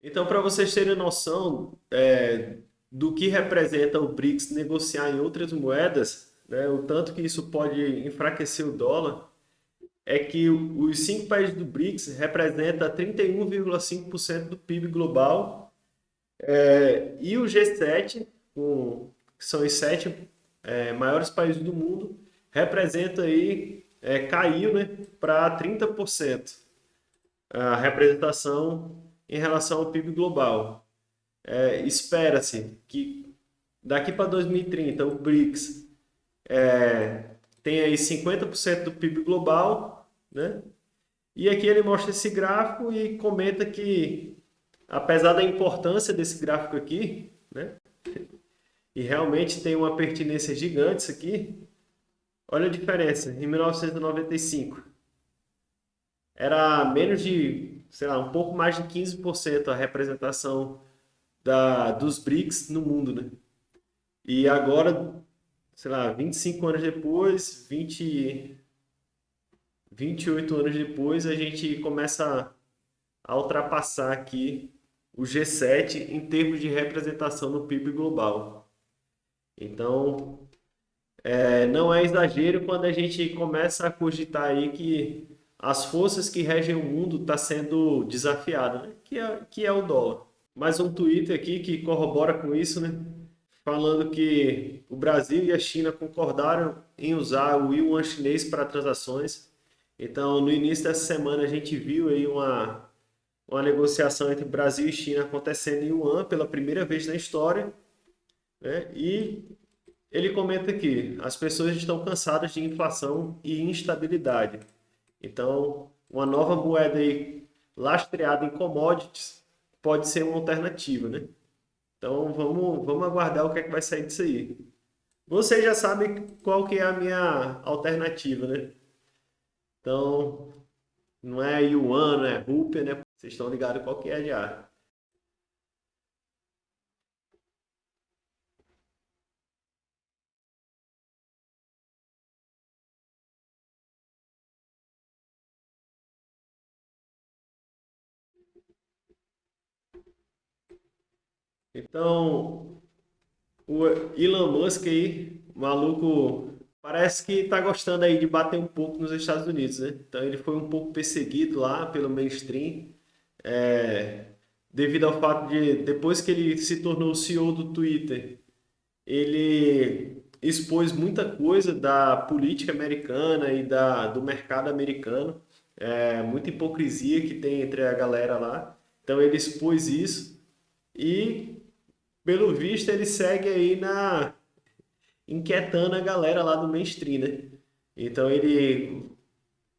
Então, para vocês terem noção do que representa o BRICS negociar em outras moedas, né, o tanto que isso pode enfraquecer o dólar, é que os cinco países do BRICS representam 31,5% do PIB global, e o G7, que são os sete maiores países do mundo, representa aí, caiu, né, para 30% a representação em relação ao PIB global. Espera-se que daqui para 2030 o BRICS tenha aí 50% do PIB global, né? E aqui ele mostra esse gráfico e comenta que, apesar da importância desse gráfico aqui, né? E realmente tem uma pertinência gigante isso aqui. Olha a diferença. Em 1995 era menos de, sei lá, um pouco mais de 15% a representação dos BRICS no mundo, né? E agora, sei lá, 25 anos depois, 28 anos depois, a gente começa a ultrapassar aqui o G7 em termos de representação no PIB global. Então, não é exagero quando a gente começa a cogitar aí que as forças que regem o mundo estão sendo desafiadas, né? Que é o dólar. Mais um Twitter aqui que corrobora com isso, né? Falando que o Brasil e a China concordaram em usar o yuan chinês para transações. Então, no início dessa semana, a gente viu aí uma negociação entre Brasil e China acontecendo em yuan pela primeira vez na história, né? E ele comenta que as pessoas estão cansadas de inflação e instabilidade. Então, uma nova moeda aí lastreada em commodities pode ser uma alternativa, né? Então, vamos aguardar o que é que vai sair disso aí. Você já sabe qual que é a minha alternativa, né? Então, não é yuan, não é rúpia, né? Vocês estão ligados qual que é já. Então, o Elon Musk aí, o maluco, parece que tá gostando aí de bater um pouco nos Estados Unidos, né? Então ele foi um pouco perseguido lá pelo mainstream, é, devido ao fato de, depois que ele se tornou o CEO do Twitter, ele expôs muita coisa da política americana e do mercado americano, muita hipocrisia que tem entre a galera lá. Então ele expôs isso e, pelo visto, ele segue aí inquietando a galera lá do mainstream, né? Então ele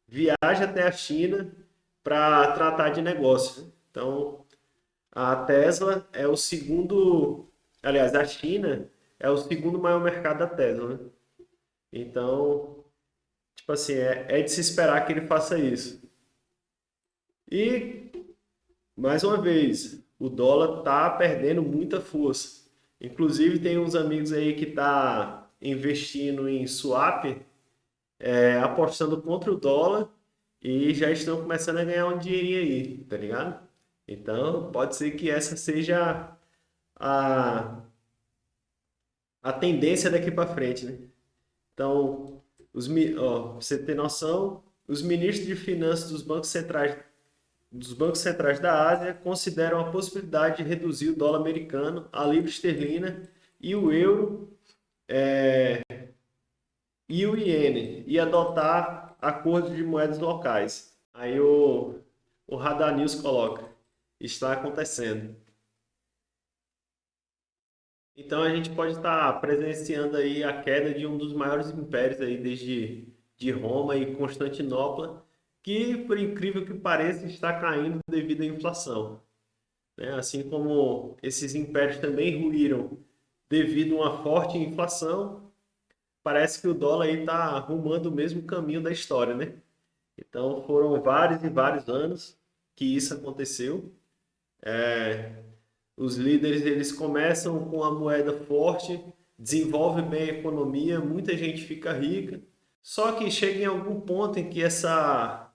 viaja até a China para tratar de negócio, né? Então a Tesla é o segundo, aliás, a China é o segundo maior mercado da Tesla, né? Então, tipo assim, é de se esperar que ele faça isso. E, mais uma vez, o dólar tá perdendo muita força. Inclusive, tem uns amigos aí que tá investindo em swap, apostando contra o dólar e já estão começando a ganhar um dinheirinho aí, tá ligado? Então, pode ser que essa seja a, a tendência daqui para frente, né? Então, pra você ter noção, os ministros de finanças dos bancos centrais da Ásia consideram a possibilidade de reduzir o dólar americano, a libra esterlina e o euro e o iene e adotar acordos de moedas locais. Aí o Radar News coloca: está acontecendo. Então a gente pode estar presenciando aí a queda de um dos maiores impérios aí desde de Roma e Constantinopla, que por incrível que pareça está caindo devido à inflação, né? Assim como esses impérios também ruíram devido a uma forte inflação, parece que o dólar aí está arrumando o mesmo caminho da história, né? Então foram vários e vários anos que isso aconteceu. Os líderes eles começam com a moeda forte, desenvolvem bem a economia, muita gente fica rica. Só que chega em algum ponto em que essa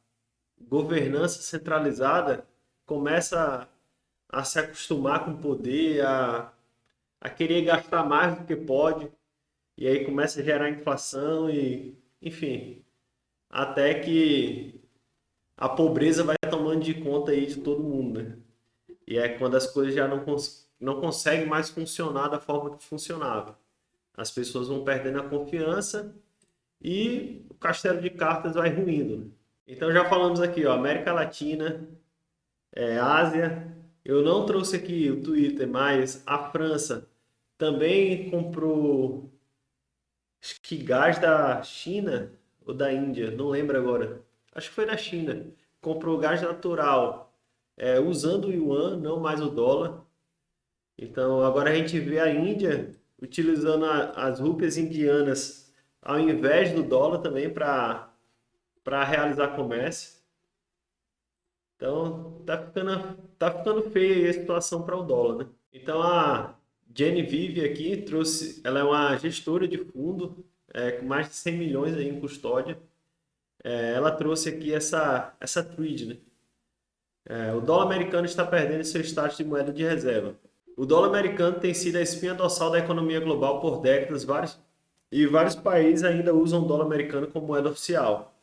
governança centralizada começa a se acostumar com o poder, a querer gastar mais do que pode, e aí começa a gerar inflação e, enfim, até que a pobreza vai tomando de conta aí de todo mundo, né? E é quando as coisas já não conseguem mais funcionar da forma que funcionava. As pessoas vão perdendo a confiança e o castelo de cartas vai ruindo, né? Então já falamos aqui, ó, América Latina, Ásia. Eu não trouxe aqui o Twitter, mas a França também comprou, acho que gás da China ou da Índia, não lembro agora. Acho que foi da China. Comprou gás natural, usando o yuan, não mais o dólar. Então agora a gente vê a Índia utilizando as rúpias indianas ao invés do dólar também para realizar comércio. Então tá ficando feia aí a situação para o dólar, né? Então a Genevieve aqui trouxe, ela é uma gestora de fundo com mais de 100 milhões aí em custódia. Ela trouxe aqui essa trade, né? O dólar americano está perdendo seu status de moeda de reserva. O dólar americano tem sido a espinha dorsal da economia global por décadas, vários países ainda usam o dólar americano como moeda oficial,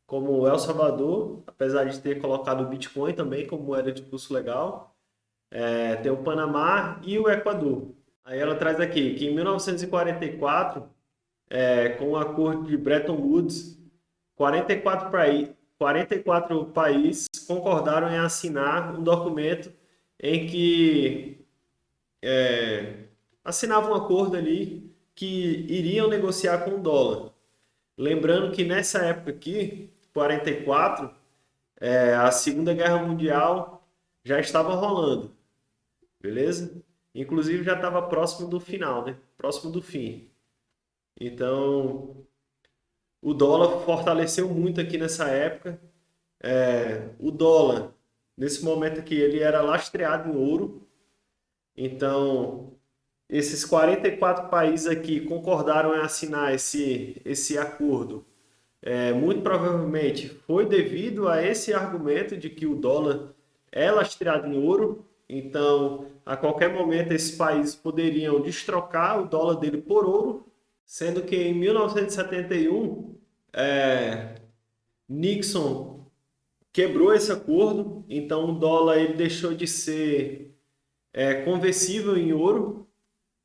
como o El Salvador, apesar de ter colocado o Bitcoin também como moeda de curso legal, tem o Panamá e o Equador. Aí ela traz aqui que em 1944, com o acordo de Bretton Woods, 44 países concordaram em assinar um documento em que assinavam um acordo ali que iriam negociar com o dólar. Lembrando que nessa época aqui, 44, a Segunda Guerra Mundial já estava rolando, beleza? Inclusive já estava próximo do final, né? Próximo do fim. Então, o dólar fortaleceu muito aqui nessa época. O dólar, nesse momento aqui, ele era lastreado em ouro. Então, esses 44 países aqui concordaram em assinar esse acordo. Muito provavelmente foi devido a esse argumento de que o dólar é lastreado em ouro. Então, a qualquer momento, esses países poderiam destrocar o dólar dele por ouro, sendo que em 1971, Nixon quebrou esse acordo. Então, o dólar ele deixou de ser conversível em ouro.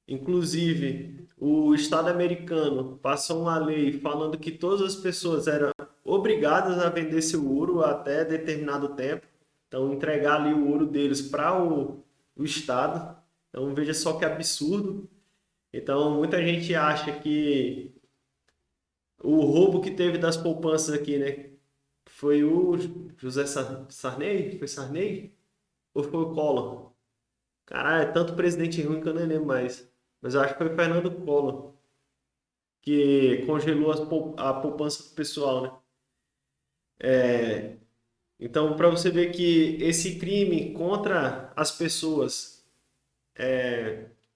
Inclusive, o Estado americano passou uma lei falando que todas as pessoas eram obrigadas a vender seu ouro até determinado tempo. Então, entregar ali o ouro deles para o Estado. Então, veja só que absurdo. Então, muita gente acha que o roubo que teve das poupanças aqui, né? Foi o José Sarney? Foi Sarney? Ou foi o Collor? Caralho, é tanto presidente ruim que eu nem lembro mais. Mas eu acho que foi o Fernando Collor que congelou a poupança do pessoal, né? Então, para você ver que esse crime contra as pessoas,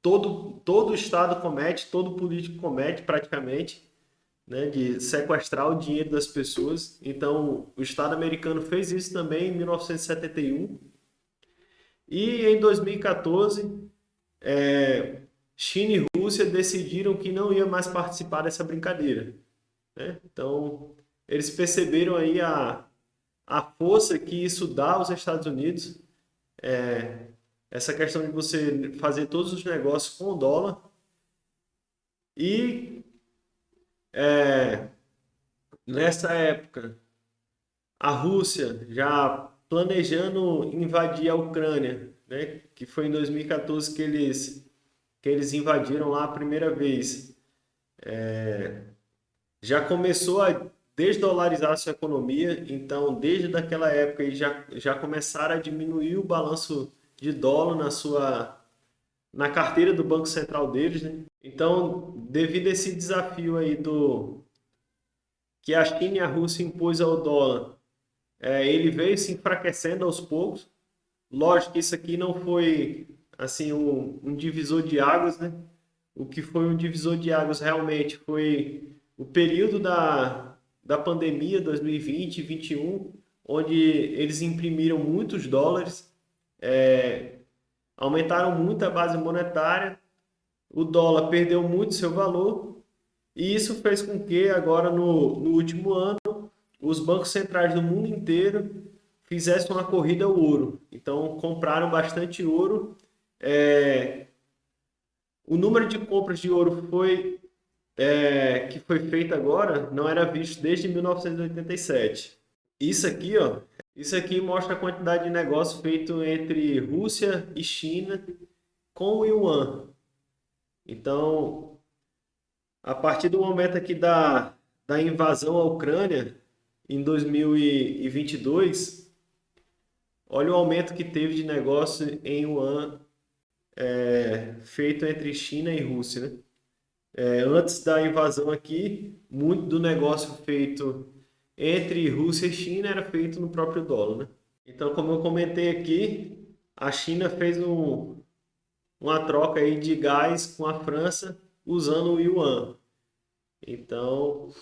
todo Estado comete, todo político comete praticamente, né, de sequestrar o dinheiro das pessoas. Então, o Estado americano fez isso também em 1971. E em 2014, China e Rússia decidiram que não ia mais participar dessa brincadeira, né? Então, eles perceberam aí a força que isso dá aos Estados Unidos, essa questão de você fazer todos os negócios com o dólar e nessa época a Rússia já planejando invadir a Ucrânia, né? Que foi em 2014 que eles invadiram lá a primeira vez. Já começou a desdolarizar a sua economia, então desde aquela época aí já começaram a diminuir o balanço de dólar na carteira do Banco Central deles, né? Então, devido a esse desafio aí que a China e a Rússia impôs ao dólar, ele veio se enfraquecendo aos poucos. Lógico que isso aqui não foi assim um divisor de águas, né? O que foi um divisor de águas realmente foi o período da pandemia 2020 e 2021, onde eles imprimiram muitos dólares. aumentaram muito a base monetária, o dólar perdeu muito seu valor, e isso fez com que agora no último ano os bancos centrais do mundo inteiro fizessem uma corrida ao ouro. Então compraram bastante ouro. É, o número de compras de ouro que foi feito agora não era visto desde 1987. Isso aqui, ó, isso aqui mostra a quantidade de negócio feito entre Rússia e China com o yuan. Então, a partir do momento aqui da invasão à Ucrânia, em 2022, olha o aumento que teve de negócio em yuan feito entre China e Rússia, né? Antes da invasão aqui, muito do negócio feito entre Rússia e China era feito no próprio dólar, né? Então, como eu comentei aqui, a China fez uma troca aí de gás com a França usando o yuan. Então,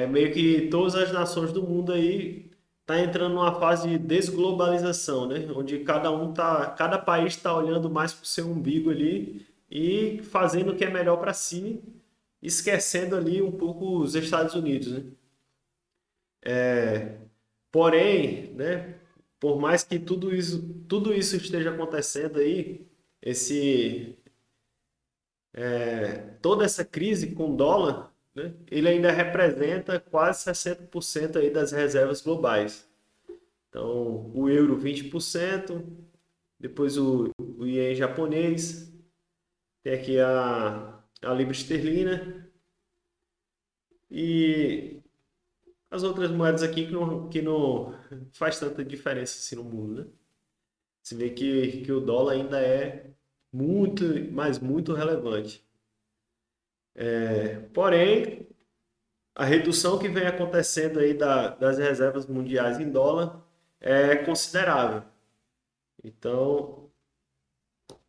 meio que todas as nações do mundo aí tá entrando numa fase de desglobalização, né? Onde cada país está olhando mais para o seu umbigo ali e fazendo o que é melhor para si, esquecendo ali um pouco os Estados Unidos, né? Porém, né, por mais que tudo isso esteja acontecendo aí, esse, toda essa crise com o dólar, né, ele ainda representa quase 60% aí das reservas globais. Então, o euro 20%, depois o ien japonês, tem aqui a libra esterlina e as outras moedas aqui que não faz tanta diferença assim no mundo, né? Você vê que o dólar ainda é muito, mas muito relevante. Porém, a redução que vem acontecendo aí das reservas mundiais em dólar é considerável. Então,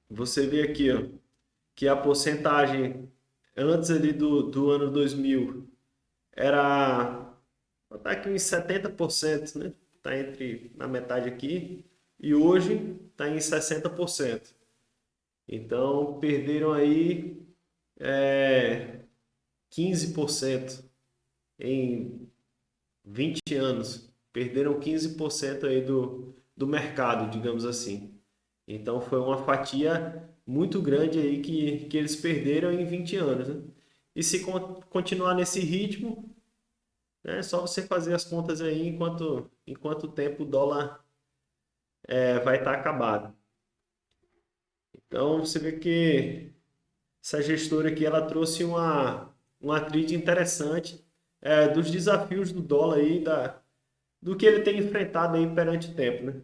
você vê aqui, ó, que a porcentagem antes ali do ano 2000 era, tá aqui uns 70%, né? Tá na metade aqui, e hoje está em 60%. Então, perderam aí 15% em 20 anos. Perderam 15% aí do mercado, digamos assim. Então, foi uma fatia muito grande aí que eles perderam em 20 anos, né? E se continuar nesse ritmo, né, é só você fazer as contas aí enquanto tempo o dólar vai estar acabado. Então, você vê que essa gestora aqui ela trouxe uma trilha interessante dos desafios do dólar aí, do que ele tem enfrentado aí perante o tempo, né?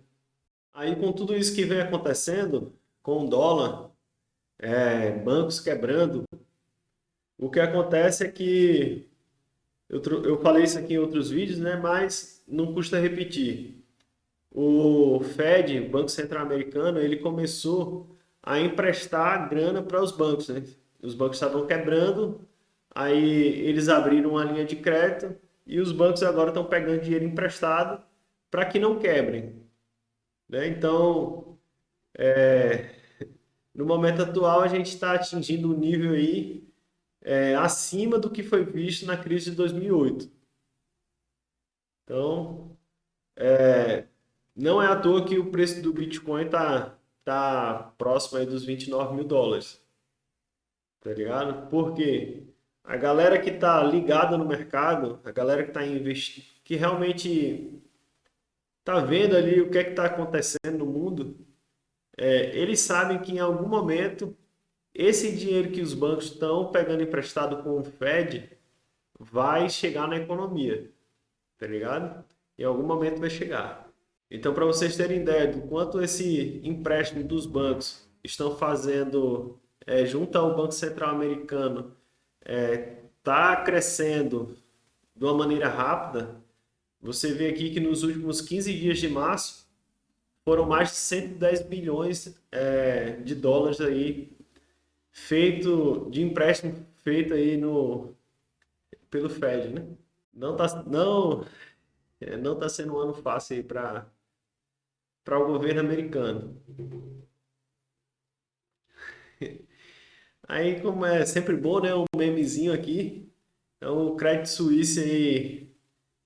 Aí com tudo isso que vem acontecendo, com o dólar, bancos quebrando, o que acontece é que eu falei isso aqui em outros vídeos, né? Mas não custa repetir. O Fed, o Banco Central Americano, ele começou a emprestar grana para os bancos, né? Os bancos estavam quebrando, aí eles abriram uma linha de crédito e os bancos agora estão pegando dinheiro emprestado para que não quebrem, né? Então, no momento atual, a gente está atingindo um nível aí acima do que foi visto na crise de 2008. Então, não é à toa que o preço do Bitcoin tá próximo aí dos US$ 29.000, tá ligado? Porque a galera que tá ligada no mercado, a galera que tá investindo, que realmente tá vendo ali o que é que tá acontecendo no mundo, eles sabem que em algum momento esse dinheiro que os bancos estão pegando emprestado com o Fed vai chegar na economia, tá ligado? Em algum momento vai chegar. Então, para vocês terem ideia do quanto esse empréstimo dos bancos estão fazendo junto ao Banco Central Americano está crescendo de uma maneira rápida, você vê aqui que nos últimos 15 dias de março foram mais de 110 bilhões de dólares aí de empréstimo feito aí pelo Fed, né? Não tá sendo um ano fácil aí para o governo americano. Aí, como é sempre bom, né? Um memezinho aqui. Então, o Credit Suisse aí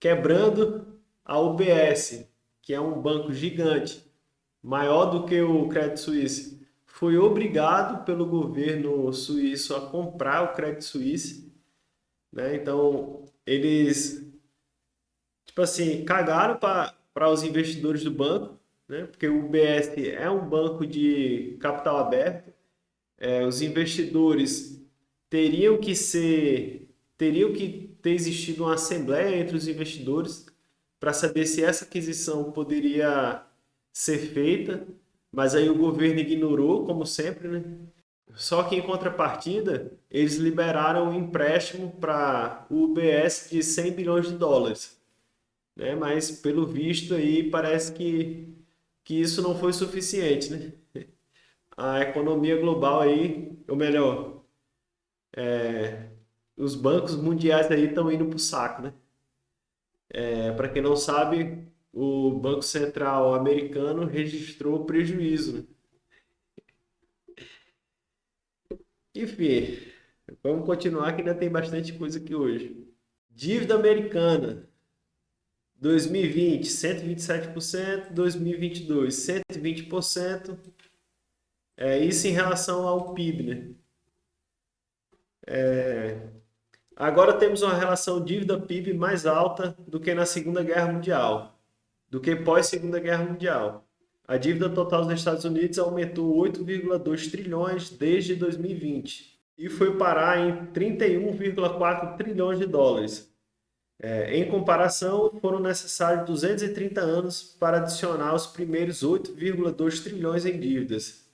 quebrando a UBS, que é um banco gigante, maior do que o Credit Suisse, foi obrigado pelo governo suíço a comprar o Credit Suisse, né? Então, eles, tipo assim, cagaram para os investidores do banco, né? Porque o UBS é um banco de capital aberto. Os investidores teriam que ser, teriam que ter existido uma assembleia entre os investidores para saber se essa aquisição poderia ser feita, mas aí o governo ignorou, como sempre, né? Só que em contrapartida, eles liberaram um empréstimo para o UBS de 100 bilhões de dólares, né? Mas pelo visto aí parece que isso não foi suficiente, né? A economia global aí, ou melhor, os bancos mundiais aí estão indo para o saco, né? Para quem não sabe, o Banco Central americano registrou prejuízo, né? Enfim, vamos continuar que ainda tem bastante coisa aqui hoje. Dívida americana, 2020, 127%, 2022, 120%. Isso em relação ao PIB, né? Agora temos uma relação dívida-PIB mais alta do que na Segunda Guerra Mundial, do que pós-Segunda Guerra Mundial. A dívida total dos Estados Unidos aumentou 8,2 trilhões desde 2020 e foi parar em 31,4 trilhões de dólares. Em comparação, foram necessários 230 anos para adicionar os primeiros 8,2 trilhões em dívidas,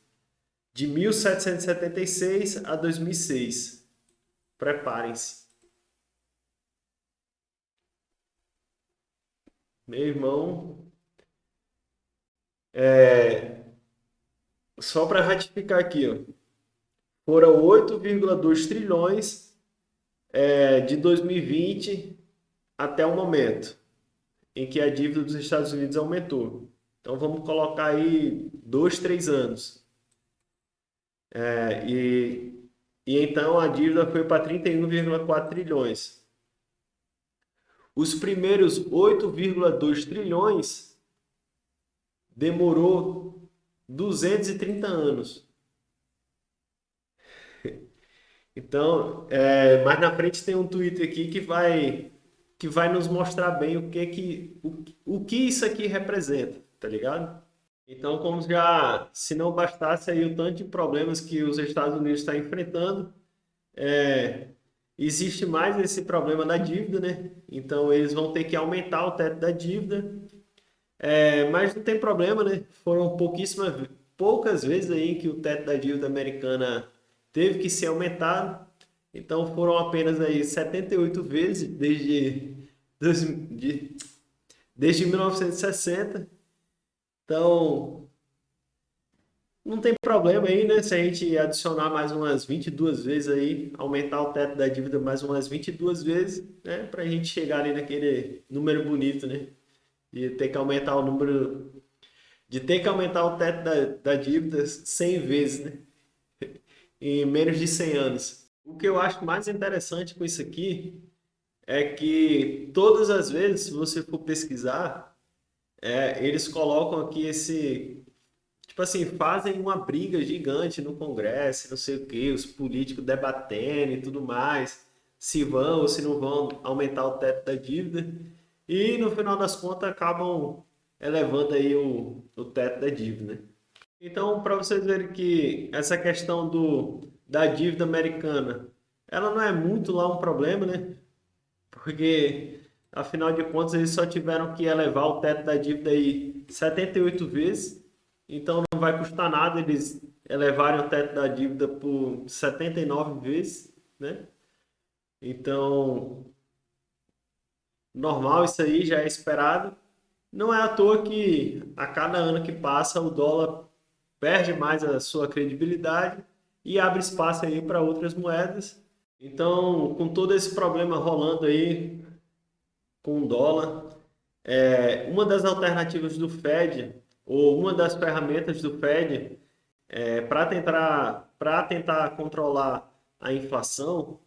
de 1776 a 2006. Preparem-se. Meu irmão, só para ratificar aqui, ó, foram 8,2 trilhões de 2020 até o momento em que a dívida dos Estados Unidos aumentou. Então vamos colocar aí 2, 3 anos. É, e então a dívida foi para 31,4 trilhões. Os primeiros 8,2 trilhões demorou 230 anos. Então, mais na frente tem um tweet aqui que vai nos mostrar bem o que isso aqui representa, tá ligado? Então, como já, se não bastasse aí o tanto de problemas que os Estados Unidos estão enfrentando, é, existe mais esse problema da dívida, né? Então, eles vão ter que aumentar o teto da dívida, mas não tem problema, né? Foram poucas vezes aí que o teto da dívida americana teve que ser aumentado. Então foram apenas aí 78 vezes dois- de- desde 1960. Então não tem problema aí, né? Se a gente adicionar mais umas 22 vezes aí, aumentar o teto da dívida mais umas 22 vezes, né? Para a gente chegar ali naquele número bonito, né? De ter que aumentar o número de ter que aumentar o teto da dívida 100 vezes, né? Em menos de 100 anos. O que eu acho mais interessante com isso aqui é que todas as vezes, se você for pesquisar, eles colocam aqui tipo assim, fazem uma briga gigante no Congresso, não sei o quê, os políticos debatendo e tudo mais, se vão ou se não vão aumentar o teto da dívida, e no final das contas acabam elevando aí o teto da dívida, né? Então, para vocês verem que essa questão da dívida americana, ela não é muito lá um problema, né? Porque, afinal de contas, eles só tiveram que elevar o teto da dívida aí 78 vezes, então não vai custar nada eles elevarem o teto da dívida por 79 vezes, né? Então, normal isso aí, já é esperado. Não é à toa que a cada ano que passa o dólar perde mais a sua credibilidade e abre espaço aí para outras moedas. Então, com todo esse problema rolando aí com o dólar, uma das alternativas do Fed, ou uma das ferramentas do Fed, para tentar controlar a inflação,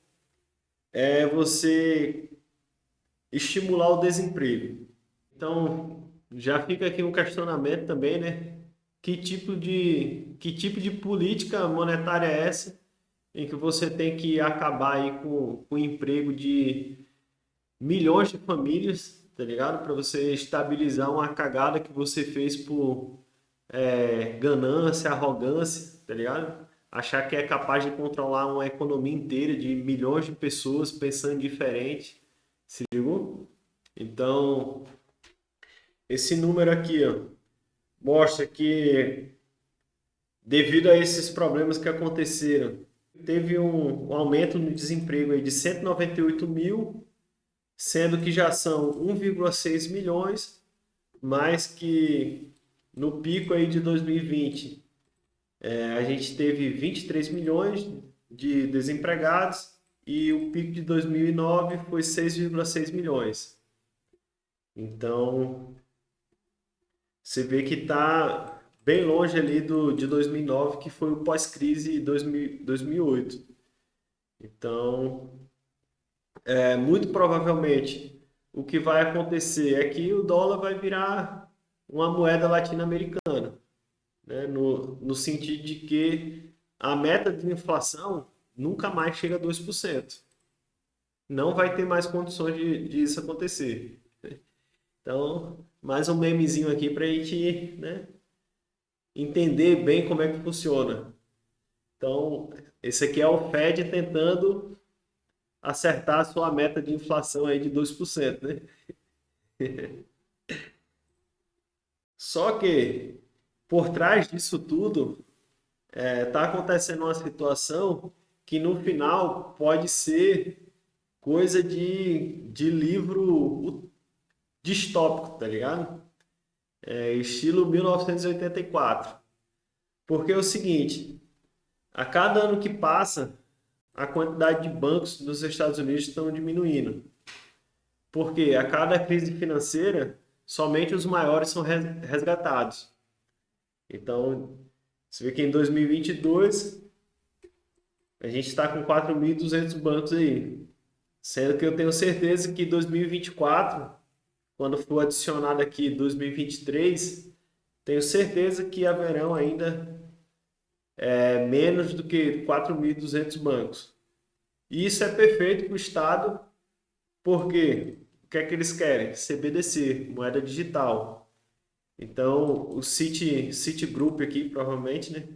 é você estimular o desemprego. Então, já fica aqui um questionamento também, né? Que tipo de política monetária é essa em que você tem que acabar aí com o emprego de milhões de famílias, tá ligado? Para você estabilizar uma cagada que você fez por ganância, arrogância, tá ligado? Achar que é capaz de controlar uma economia inteira de milhões de pessoas pensando diferente, se ligou? Então, esse número aqui, ó, mostra que devido a esses problemas que aconteceram, teve um aumento no desemprego aí de 198 mil, sendo que já são 1,6 milhões, mais que no pico aí de 2020 a gente teve 23 milhões de desempregados e o pico de 2009 foi 6,6 milhões. Então, você vê que está bem longe ali de 2009, que foi o pós-crise 2008. Então, muito provavelmente, o que vai acontecer é que o dólar vai virar uma moeda latino-americana, né? No sentido de que a meta de inflação nunca mais chega a 2%. Não vai ter mais condições de isso acontecer. Então, mais um memezinho aqui para a gente, né, entender bem como é que funciona. Então, esse aqui é o Fed tentando acertar a sua meta de inflação aí de 2%, né? Só que, por trás disso tudo, está acontecendo uma situação que no final pode ser coisa de livro distópico, tá ligado? Estilo 1984. Porque é o seguinte, a cada ano que passa, a quantidade de bancos nos Estados Unidos estão diminuindo. Porque a cada crise financeira, somente os maiores são resgatados. Então, você vê que em 2022 a gente está com 4.200 bancos aí. Sendo que eu tenho certeza que 2024, quando for adicionado aqui 2023, tenho certeza que haverão ainda menos do que 4.200 bancos. E isso é perfeito para o Estado, porque o que é que eles querem? CBDC, moeda digital. Então, o Citigroup aqui, provavelmente, né,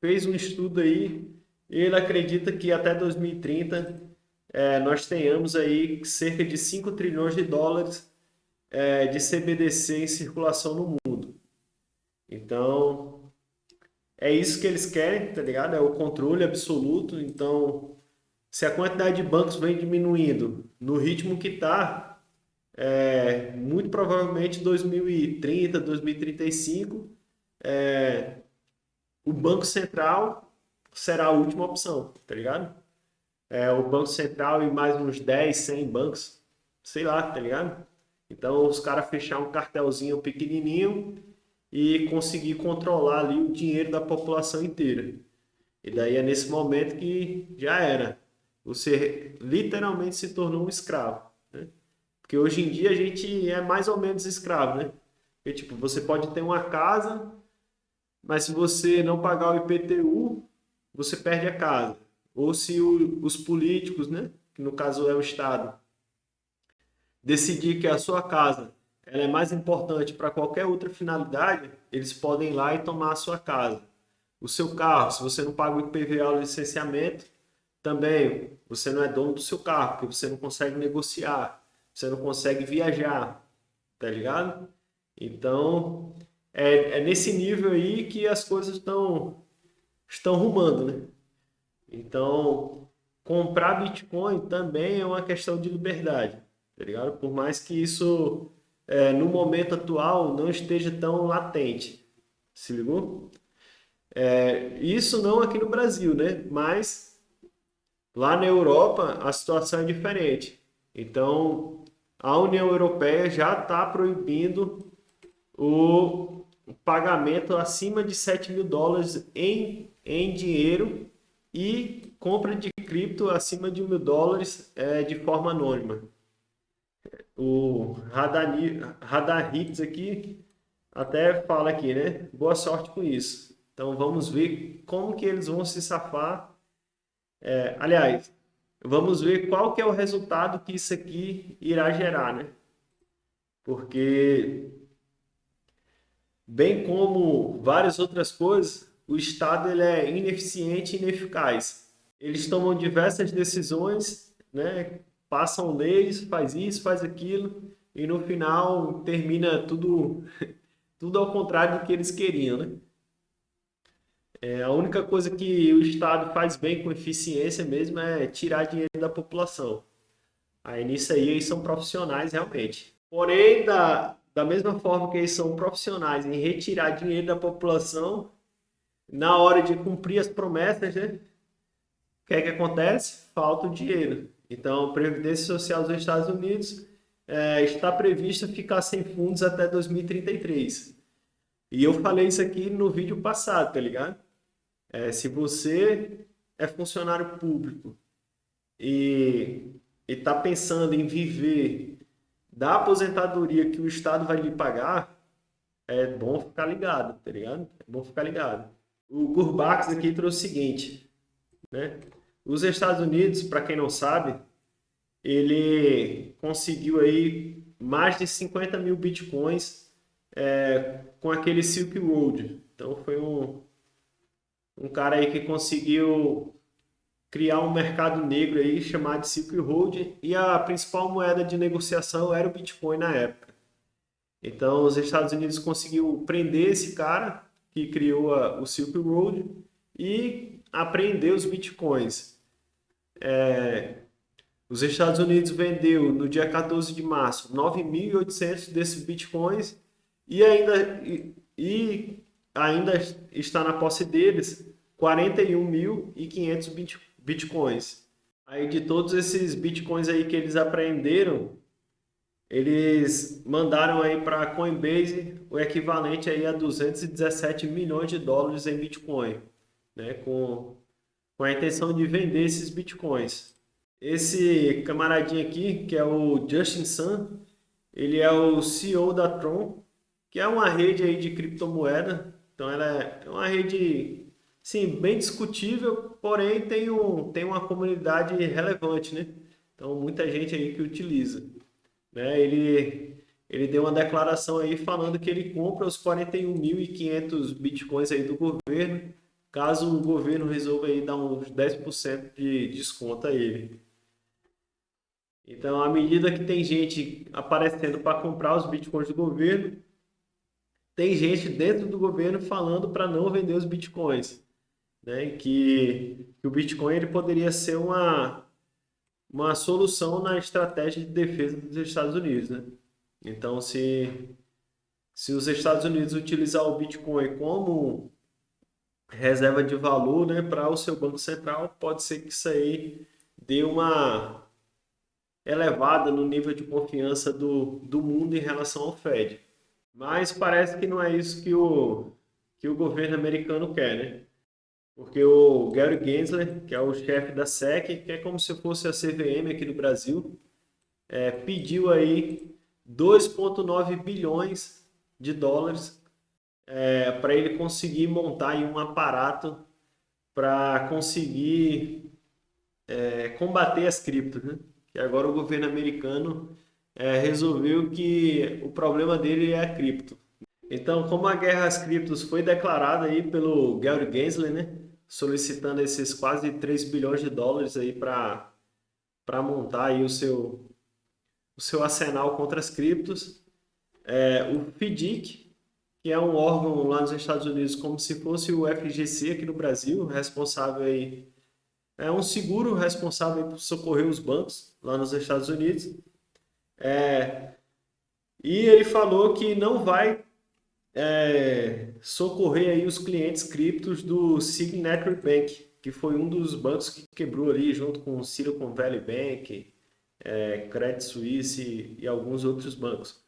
fez um estudo aí e ele acredita que até 2030 nós tenhamos aí cerca de 5 trilhões de dólares de CBDC em circulação no mundo. Então, é isso que eles querem, tá ligado? É o controle absoluto. Então, se a quantidade de bancos vem diminuindo no ritmo que está, muito provavelmente 2030, 2035, o Banco Central será a última opção, tá ligado? O Banco Central e mais uns 10, 100 bancos, sei lá, tá ligado? Então, os caras fechar um cartelzinho pequenininho e conseguir controlar ali o dinheiro da população inteira. E daí é nesse momento que já era. Você literalmente se tornou um escravo, né? Porque hoje em dia a gente é mais ou menos escravo, né? Porque, tipo, você pode ter uma casa, mas se você não pagar o IPTU, você perde a casa. Ou se os políticos, né, que no caso é o Estado, decidir que a sua casa ela é mais importante para qualquer outra finalidade, eles podem ir lá e tomar a sua casa. O seu carro, se você não paga o IPVA ou licenciamento, também você não é dono do seu carro, porque você não consegue negociar, você não consegue viajar, tá ligado? Então, é nesse nível aí que as coisas estão rumando, né? Então, comprar Bitcoin também é uma questão de liberdade, tá ligado? Por mais que isso, no momento atual, não esteja tão latente. Se ligou? Isso não aqui no Brasil, né? Mas lá na Europa a situação é diferente. Então, a União Europeia já está proibindo um pagamento acima de 7 mil dólares em dinheiro e compra de cripto acima de 1.000 dólares de forma anônima. O Radar Hits aqui até fala aqui, né? Boa sorte com isso. Então vamos ver como que eles vão se safar. Aliás, vamos ver qual que é o resultado que isso aqui irá gerar, né? Porque, bem como várias outras coisas, o Estado ele é ineficiente e ineficaz. Eles tomam diversas decisões, né? Passam leis, faz isso, faz aquilo, e no final termina tudo ao contrário do que eles queriam, né? A única coisa que o Estado faz bem com eficiência mesmo é tirar dinheiro da população. Aí nisso aí eles são profissionais realmente. Porém, da mesma forma que eles são profissionais em retirar dinheiro da população, na hora de cumprir as promessas, né? O que é que acontece? Falta o dinheiro. Então, a Previdência Social dos Estados Unidos está prevista ficar sem fundos até 2033. E eu falei isso aqui no vídeo passado, tá ligado? Se você é funcionário público e está pensando em viver da aposentadoria que o Estado vai lhe pagar, é bom ficar ligado, tá ligado? É bom ficar ligado. O Gurbax aqui trouxe o seguinte, né? Os Estados Unidos, para quem não sabe, ele conseguiu aí mais de 50 mil bitcoins com aquele Silk Road. Então foi um cara aí que conseguiu criar um mercado negro aí chamado Silk Road e a principal moeda de negociação era o Bitcoin na época. Então os Estados Unidos conseguiu prender esse cara que criou o Silk Road e apreender os Bitcoins. Os Estados Unidos vendeu no dia 14 de março 9.800 desses Bitcoins e ainda está na posse deles 41.500 Bitcoins. Aí de todos esses Bitcoins aí que eles apreenderam, eles mandaram aí para a Coinbase o equivalente aí a 217 milhões de dólares em Bitcoin, né? Com a intenção de vender esses Bitcoins. Esse camaradinho aqui, que é o Justin Sun, ele é o CEO da Tron, que é uma rede aí de criptomoeda. Então ela é uma rede, sim, bem discutível, porém tem uma comunidade relevante, né? Então muita gente aí que utiliza, né? Ele deu uma declaração aí falando que ele compra os 41.500 bitcoins aí do governo, caso o governo resolva aí dar uns 10% de desconto a ele. Então, à medida que tem gente aparecendo para comprar os bitcoins do governo, tem gente dentro do governo falando para não vender os bitcoins, né? Que o Bitcoin ele poderia ser uma solução na estratégia de defesa dos Estados Unidos, né? Então, se os Estados Unidos utilizar o Bitcoin como reserva de valor, né, para o seu banco central, pode ser que isso aí dê uma elevada no nível de confiança do mundo em relação ao Fed. Mas parece que não é isso que o governo americano quer, né? Porque o Gary Gensler, que é o chefe da SEC, que é como se fosse a CVM aqui do Brasil, pediu aí 2,9 bilhões de dólares para ele conseguir montar aí um aparato para conseguir combater as criptos, né? Que agora o governo americano resolveu que o problema dele é a cripto. Então, como a guerra às criptos foi declarada aí pelo Gary Gensler, né? Solicitando esses quase 3 bilhões de dólares aí para montar aí o seu arsenal contra as criptos. O FDIC, que é um órgão lá nos Estados Unidos, como se fosse o FGC aqui no Brasil, responsável aí, é um seguro responsável por socorrer os bancos lá nos Estados Unidos. E ele falou que não vai socorrer aí os clientes criptos do Signature Bank, que foi um dos bancos que quebrou ali junto com o Silicon Valley Bank, Credit Suisse e alguns outros bancos.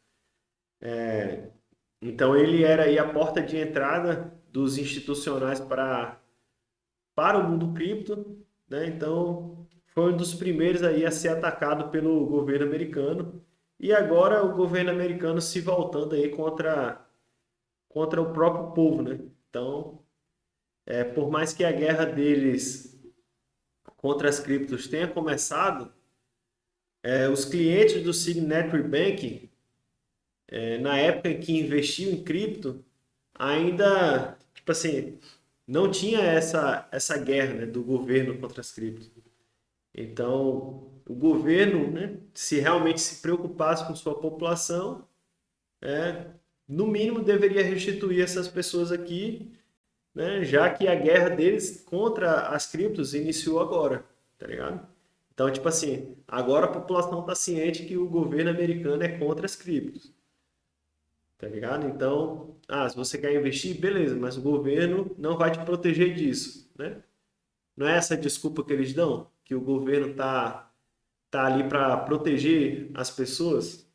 Então ele era aí a porta de entrada dos institucionais para o mundo cripto, né? Então foi um dos primeiros aí a ser atacado pelo governo americano e agora o governo americano se voltando aí contra o próprio povo, né? Então, por mais que a guerra deles contra as criptos tenha começado, os clientes do Signature Bank, na época em que investiu em cripto, ainda, tipo assim, não tinha essa guerra, né, do governo contra as criptos. Então, o governo, né, se realmente se preocupasse com sua população, no mínimo deveria restituir essas pessoas aqui, né, já que a guerra deles contra as criptos iniciou agora, tá ligado? Então, tipo assim, agora a população está ciente que o governo americano é contra as criptos, tá ligado? Então, se você quer investir, beleza, mas o governo não vai te proteger disso, né? Não é essa a desculpa que eles dão, que o governo tá ali para proteger as pessoas,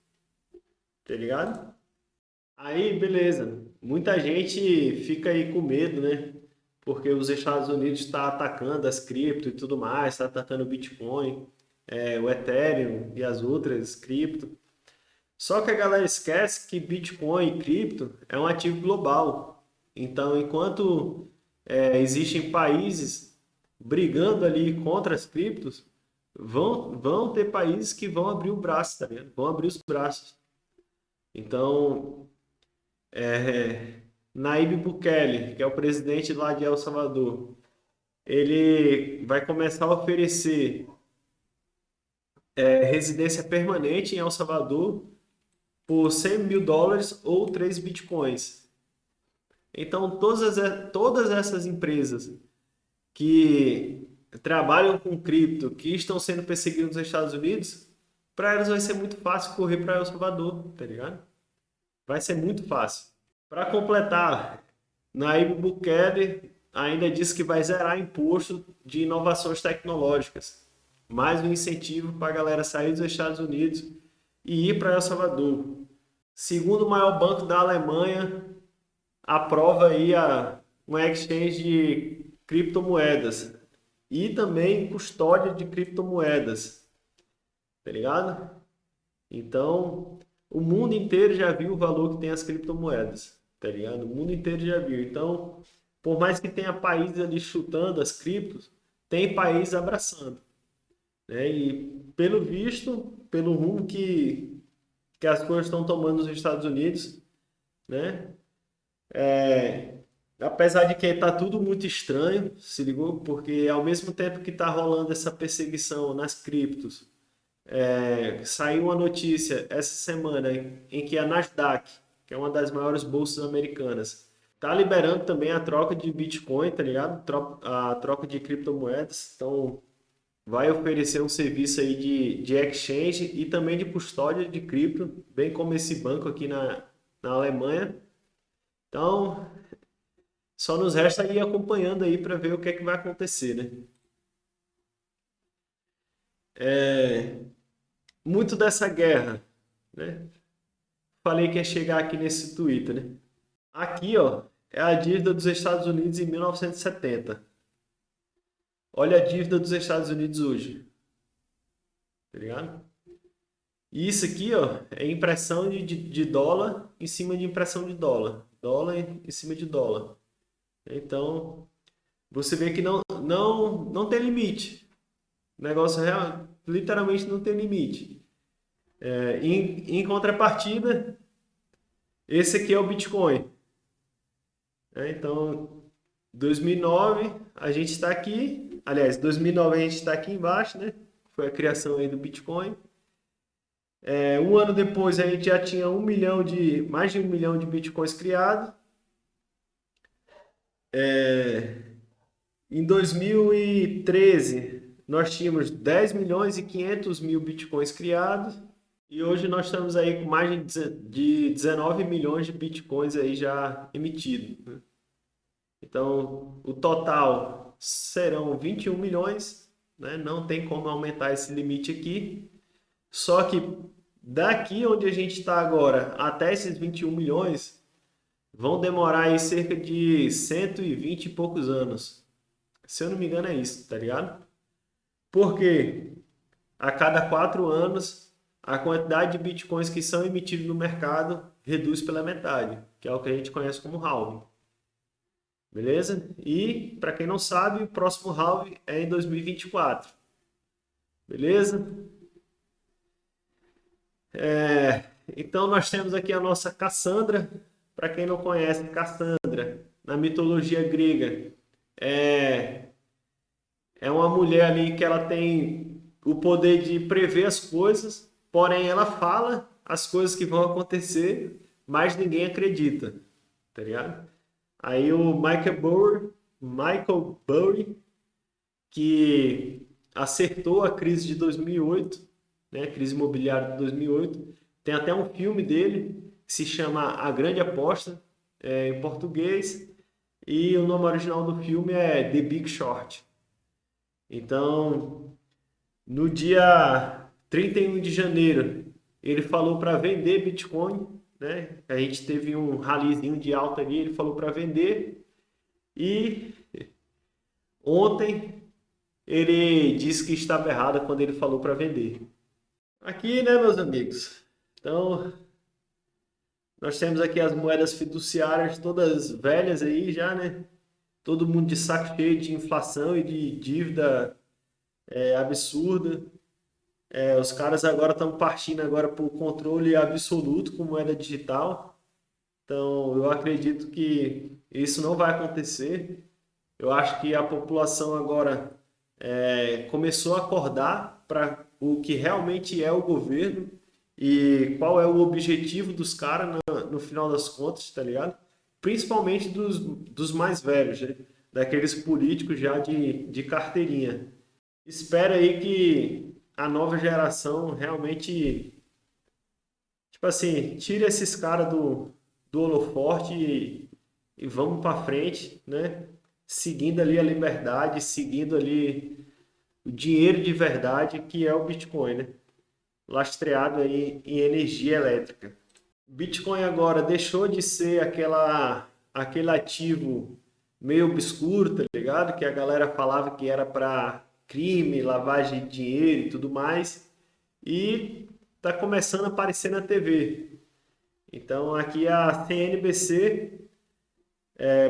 tá ligado? Aí, beleza. Muita gente fica aí com medo, né? Porque os Estados Unidos está atacando as cripto e tudo mais, está atacando o Bitcoin, o Ethereum e as outras cripto. Só que a galera esquece que Bitcoin e cripto é um ativo global. Então, enquanto existem países brigando ali contra as criptos, vão ter países que vão abrir o braço, tá vendo? Vão abrir os braços. Então, Nayib Bukele, que é o presidente lá de El Salvador, ele vai começar a oferecer residência permanente em El Salvador por US$ 100.000 ou 3 bitcoins. Então, todas essas empresas que trabalham com cripto, que estão sendo perseguidas nos Estados Unidos, para elas vai ser muito fácil correr para El Salvador, tá ligado? Vai ser muito fácil. Para completar, Nayib Bukele ainda disse que vai zerar imposto de inovações tecnológicas. Mais um incentivo para a galera sair dos Estados Unidos e ir para El Salvador. Segundo o maior banco da Alemanha, aprova aí uma exchange de criptomoedas e também custódia de criptomoedas, tá ligado? Então, o mundo inteiro já viu o valor que tem as criptomoedas, tá ligado? O mundo inteiro já viu. Então, por mais que tenha países ali chutando as criptos, tem países abraçando, né? E pelo visto, pelo rumo que as coisas estão tomando nos Estados Unidos, né? Apesar de que está tudo muito estranho, se ligou? Porque ao mesmo tempo que está rolando essa perseguição nas criptos, saiu uma notícia essa semana em que a Nasdaq, que é uma das maiores bolsas americanas, está liberando também a troca de Bitcoin, tá ligado? A troca de criptomoedas. Então, vai oferecer um serviço aí de exchange e também de custódia de cripto, bem como esse banco aqui na Alemanha. Então, só nos resta ir acompanhando aí para ver o que é que vai acontecer, né? Muito dessa guerra, né? Falei que ia chegar aqui nesse Twitter, né? Aqui, ó, é a dívida dos Estados Unidos em 1970. Olha a dívida dos Estados Unidos hoje, tá ligado? E isso aqui, ó, é impressão de dólar em cima de impressão de dólar. Dólar em cima de dólar. Então, você vê que não tem limite. O negócio real, literalmente não tem limite. Em contrapartida, esse aqui é o Bitcoin. Então, 2009 a gente está aqui, aliás, 2009 a gente está aqui embaixo, né? Foi a criação aí do Bitcoin. Um ano depois a gente já tinha mais de 1 milhão de Bitcoins criados. Em 2013 nós tínhamos 10 milhões e 500 mil Bitcoins criados. E hoje nós estamos aí com mais de 19 milhões de Bitcoins aí já emitidos, né? Então, o total serão 21 milhões, né? Não tem como aumentar esse limite aqui. Só que daqui onde a gente está agora até esses 21 milhões vão demorar aí cerca de 120 e poucos anos. Se eu não me engano é isso, tá ligado? Porque a cada 4 anos a quantidade de bitcoins que são emitidos no mercado reduz pela metade, que é o que a gente conhece como halving. Beleza? E, para quem não sabe, o próximo halving é em 2024. Beleza? Então nós temos aqui a nossa Cassandra. Para quem não conhece, Cassandra, na mitologia grega, é, é uma mulher ali que ela tem o poder de prever as coisas, porém ela fala as coisas que vão acontecer, mas ninguém acredita, tá ligado? Aí o Michael Burry, que acertou a crise de 2008, né, crise imobiliária de 2008. Tem até um filme dele que se chama A Grande Aposta, em português, e o nome original do filme é The Big Short. Então, no dia 31 de janeiro, ele falou para vender Bitcoin, né? A gente teve um ralizinho de alta ali, ele falou para vender, e ontem ele disse que estava errado quando ele falou para vender. Aqui, né, meus amigos? Então, nós temos aqui as moedas fiduciárias todas velhas aí já, né? Todo mundo de saco cheio de inflação e de dívida absurda. Os caras agora estão partindo agora para o controle absoluto com moeda digital. Então, eu acredito que isso não vai acontecer. Eu acho que a população agora começou a acordar para o que realmente é o governo e qual é o objetivo dos caras no final das contas, tá ligado? Principalmente dos mais velhos, né? Daqueles políticos já de carteirinha. Espero aí que a nova geração realmente, tipo assim, tire esses caras do holofote e vamos para frente, né? Seguindo ali a liberdade, seguindo ali o dinheiro de verdade que é o Bitcoin, né? Lastreado aí em energia elétrica. Bitcoin agora deixou de ser aquele ativo meio obscuro, tá ligado? Que a galera falava que era para crime, lavagem de dinheiro e tudo mais. E tá começando a aparecer na TV. Então aqui a CNBC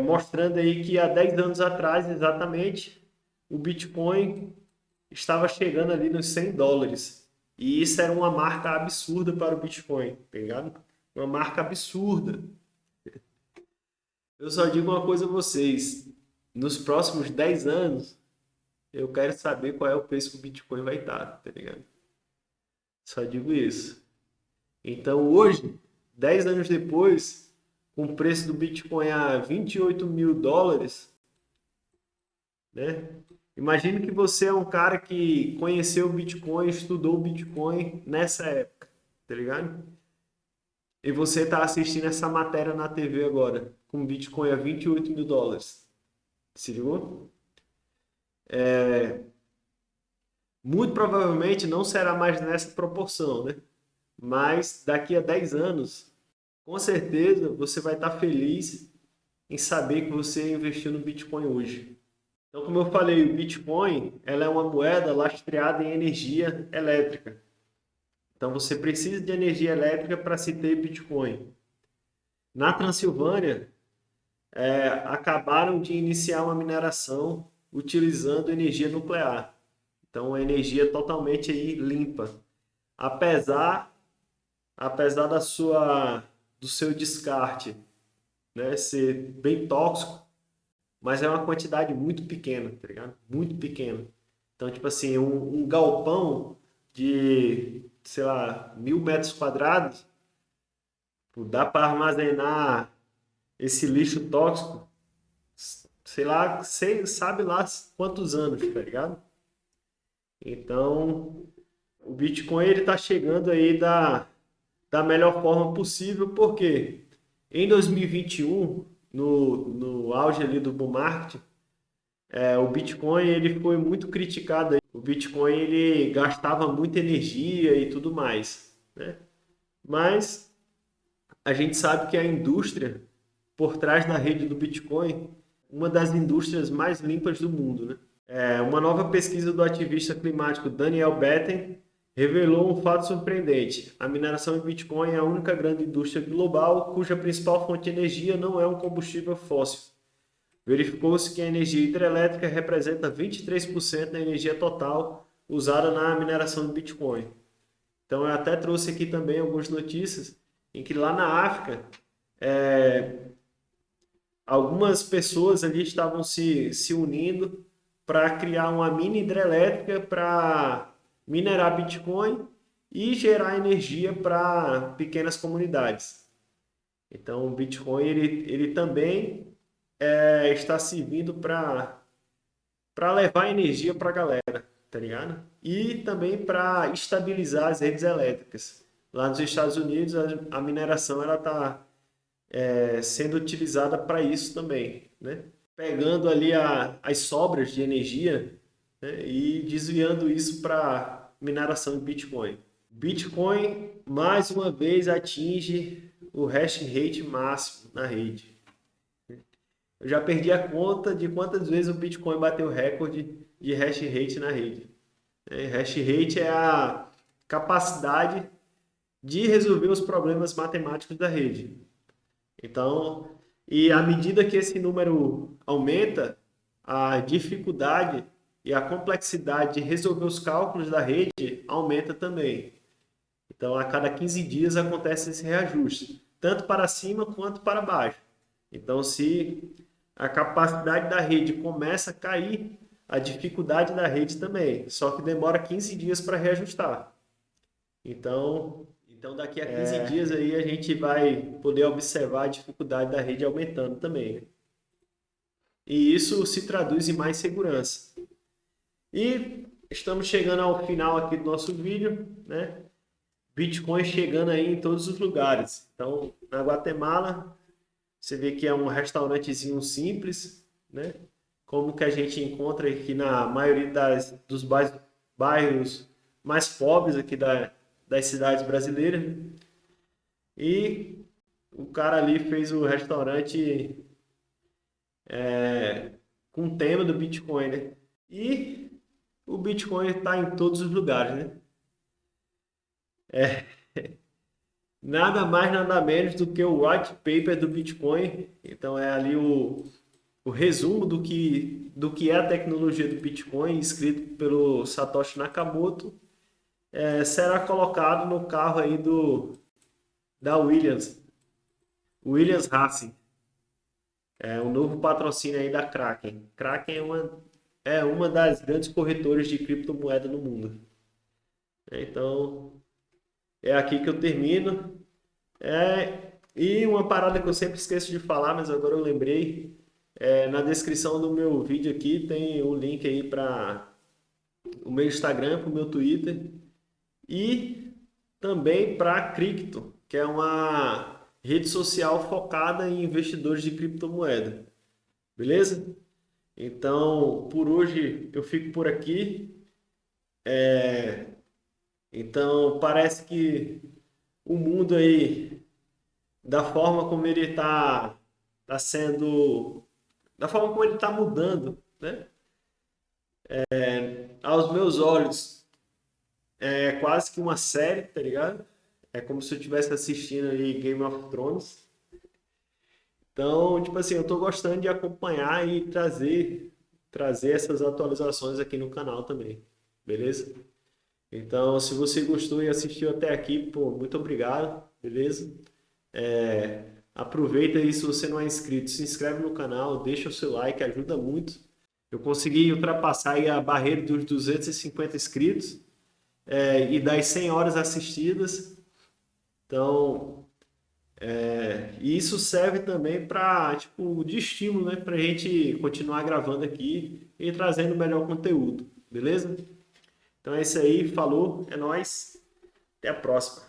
mostrando aí que há 10 anos atrás, exatamente, o Bitcoin estava chegando ali nos US$ 100. E isso era uma marca absurda para o Bitcoin, tá ligado? Uma marca absurda. Eu só digo uma coisa a vocês. Nos próximos 10 anos, eu quero saber qual é o preço que o Bitcoin vai estar, tá ligado? Só digo isso. Então hoje, 10 anos depois, com o preço do Bitcoin a US$ 28.000, né? Imagine que você é um cara que conheceu o Bitcoin, estudou o Bitcoin nessa época, tá ligado? E você está assistindo essa matéria na TV agora, com Bitcoin a US$ 28.000. Se ligou? Muito provavelmente não será mais nessa proporção, né? Mas daqui a 10 anos, com certeza você vai estar feliz em saber que você investiu no Bitcoin hoje. Então, como eu falei, o Bitcoin ela é uma moeda lastreada em energia elétrica. Então, você precisa de energia elétrica para se ter Bitcoin. Na Transilvânia, acabaram de iniciar uma mineração utilizando energia nuclear. Então, a energia é totalmente aí limpa. Apesar, apesar do seu descarte, né, ser bem tóxico, mas é uma quantidade muito pequena, tá ligado? Muito pequena. Então, tipo assim, um galpão de, sei lá, 1.000 metros quadrados, pô, dá para armazenar esse lixo tóxico, sei lá, sabe lá quantos anos, tá ligado? Então, o Bitcoin ele tá chegando aí da melhor forma possível, porque em 2021, no auge ali do bull market, o Bitcoin ele foi muito criticado. O Bitcoin ele gastava muita energia e tudo mais, né? Mas a gente sabe que a indústria por trás da rede do Bitcoin, uma das indústrias mais limpas do mundo, né? Uma nova pesquisa do ativista climático Daniel Betten revelou um fato surpreendente. A mineração de Bitcoin é a única grande indústria global cuja principal fonte de energia não é um combustível fóssil. Verificou-se que a energia hidrelétrica representa 23% da energia total usada na mineração de Bitcoin. Então, eu até trouxe aqui também algumas notícias em que lá na África, algumas pessoas ali estavam se unindo para criar uma mini hidrelétrica para minerar Bitcoin e gerar energia para pequenas comunidades. Então, o Bitcoin ele também está servindo para levar energia para a galera, tá ligado? E também para estabilizar as redes elétricas. Lá nos Estados Unidos, a mineração ela está sendo utilizada para isso também, né? Pegando ali as sobras de energia, né? E desviando isso para mineração de Bitcoin. Bitcoin, mais uma vez, atinge o hash rate máximo na rede. Eu já perdi a conta de quantas vezes o Bitcoin bateu recorde de hash rate na rede. Hash rate é a capacidade de resolver os problemas matemáticos da rede. Então, e à medida que esse número aumenta, a dificuldade e a complexidade de resolver os cálculos da rede aumenta também. Então, a cada 15 dias acontece esse reajuste, tanto para cima quanto para baixo. Então, se a capacidade da rede começa a cair, a dificuldade da rede também, só que demora 15 dias para reajustar. Então daqui a 15 dias aí a gente vai poder observar a dificuldade da rede aumentando também, né? E isso se traduz em mais segurança. E estamos chegando ao final aqui do nosso vídeo, né? Bitcoin chegando aí em todos os lugares. Então, na Guatemala, você vê que é um restaurantezinho simples, né? Como que a gente encontra aqui na maioria dos bairros mais pobres aqui das cidades brasileiras. E o cara ali fez o restaurante com o tema do Bitcoin, né? E o Bitcoin está em todos os lugares, né? Nada mais, nada menos do que o white paper do Bitcoin. Então é ali o resumo do que é a tecnologia do Bitcoin, escrito pelo Satoshi Nakamoto, será colocado no carro aí da Williams Racing. É um novo patrocínio aí da Kraken. Kraken é uma das grandes corretoras de criptomoeda no mundo. Então, é aqui que eu termino. E uma parada que eu sempre esqueço de falar, mas agora eu lembrei. Na descrição do meu vídeo aqui tem o link aí para o meu Instagram, para o meu Twitter e também para a Cripto, que é uma rede social focada em investidores de criptomoeda. Beleza? Então, por hoje eu fico por aqui. Então, parece que o mundo aí, da forma como ele tá sendo, da forma como ele está mudando, né? Aos meus olhos, é quase que uma série, tá ligado? É como se eu estivesse assistindo ali Game of Thrones. Então, tipo assim, eu tô gostando de acompanhar e trazer essas atualizações aqui no canal também, beleza? Então, se você gostou e assistiu até aqui, pô, muito obrigado, beleza? Aproveita aí, se você não é inscrito, se inscreve no canal, deixa o seu like, ajuda muito. Eu consegui ultrapassar aí a barreira dos 250 inscritos e das 100 horas assistidas. Então, e isso serve também para tipo, de estímulo, né? Para a gente continuar gravando aqui e trazendo melhor conteúdo, beleza? Então é isso aí, falou, é nóis, até a próxima.